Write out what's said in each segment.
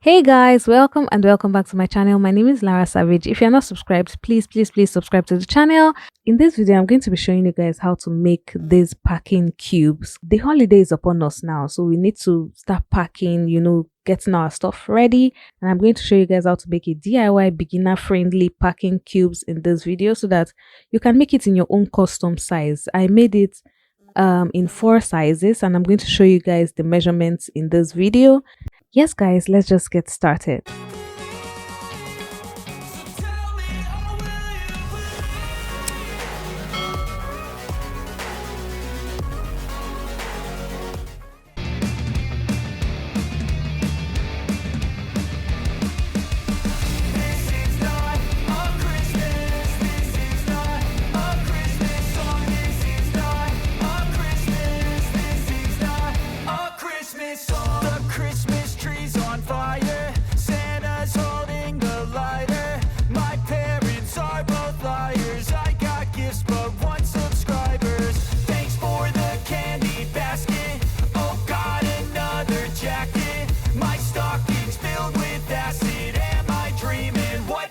Hey guys, welcome and welcome back to my channel. My name is Lara Savage. If you're not subscribed, please subscribe to the channel. In this video, I'm going to be showing you guys how to make these packing cubes. The holiday is upon us now, so we need to start packing, getting our stuff ready. And I'm going to show you guys how to make a DIY beginner friendly packing cubes in this video so that you can make it in your own custom size. I made it in 4 sizes and I'm going to show you guys the measurements in this video. Yes guys, let's just get started.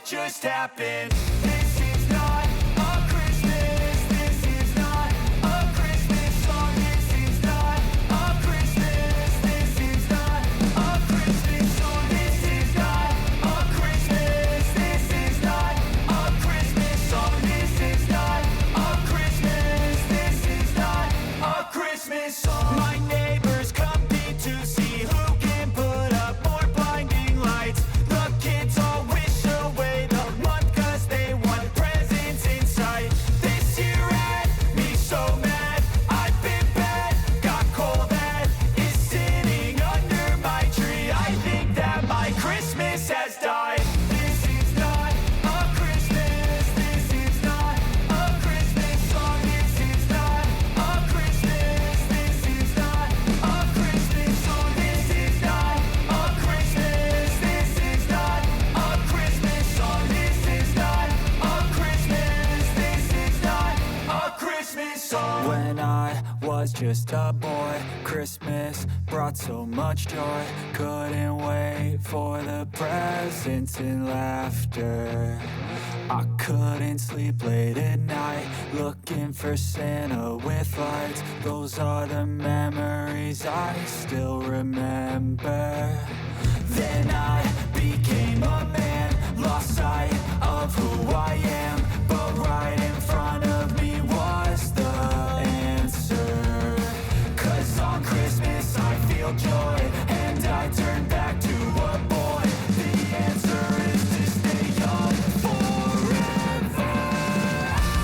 Just happened. This is not a Christmas. This is not a Christmas song. This is not a Christmas. This is not a Christmas song. This is not a Christmas. This is not a Christmas song. This is not a Christmas. This is not a Christmas song. My neighbors compete to see who can put up more blinding lights. The kids all wish away the month 'cause they want presents in sight. This year had me so mad. I've been bad, got coal that is sitting under my tree. I think that my Christmas has died. This is not a Christmas. This is not a Christmas song. This is not a Christmas. This is not a Christmas song. This is not a Christmas. This is not a Christmas song. This is not a Christmas. This is not a Christmas song. When I was just a boy, Christmas brought so much joy. Couldn't wait for the presents and laughter. I couldn't sleep late at night, looking for Santa with lights. Those are the memories I still remember. Then I became a man, lost sight of who I am. But right in front of me was the answer. 'Cause on Christmas I feel joy, and I turn back to a boy. The answer is to stay young forever.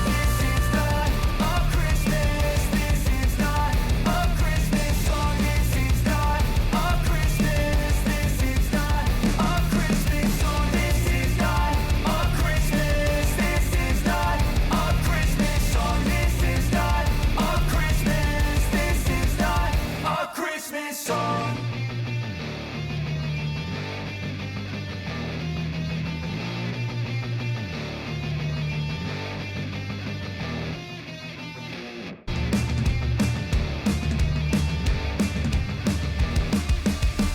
This is not a Christmas. This is not a Christmas song. This is not a Christmas. This is not a Christmas song. This is not a Christmas. This is not a Christmas song. This is not a Christmas. This is not a Christmas song. This is not a Christmas. This is not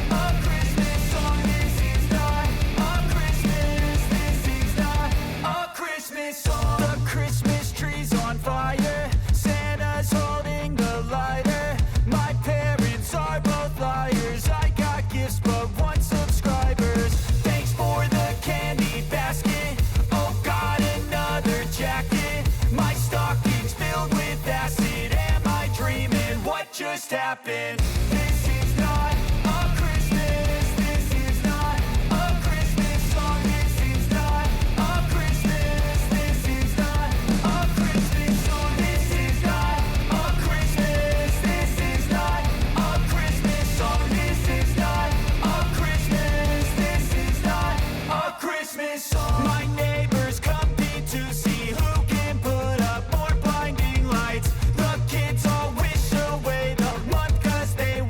a Christmas song. This is not a Christmas. This is not a Christmas song. The Christmas tree's on fire. Santa's holding the lighter. My parents are both liars. I got gifts but one subscribers. Thanks for the candy basket. Oh, got another jacket. My stocking's filled with acid. Am I dreaming? What just happened? This is not a Christmas. This is not a Christmas song. This is not a Christmas. This is not a Christmas song. This is not a Christmas. This is not a Christmas song. This is not a Christmas. This is not a Christmas song. My neighbors compete to see who can put up more blinding lights. The kids all wish away the month 'cause they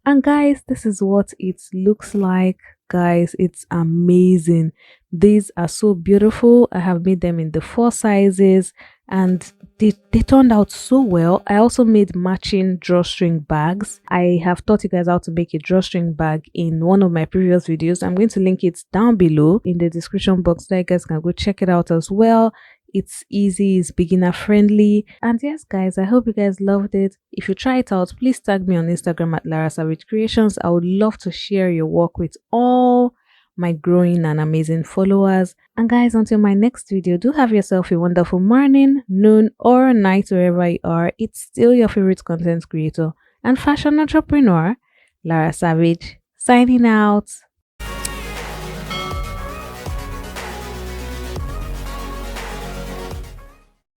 And guys, this is what it looks like. Guys, it's amazing. These are so beautiful. I have made them in the 4 sizes and they turned out so well. I also made matching drawstring bags. I have taught you guys how to make a drawstring bag in one of my previous videos. I'm going to link it down below in the description box so you guys can go check it out as well. It's easy, it's beginner friendly, and yes guys, I hope you guys loved it. If you try it out, please tag me on Instagram at Lara Savage Creations. I would love to share your work with all my growing and amazing followers. And guys, until my next video, do have yourself a wonderful morning, noon, or night wherever you are. It's still your favorite content creator and fashion entrepreneur, Lara Savage, signing out.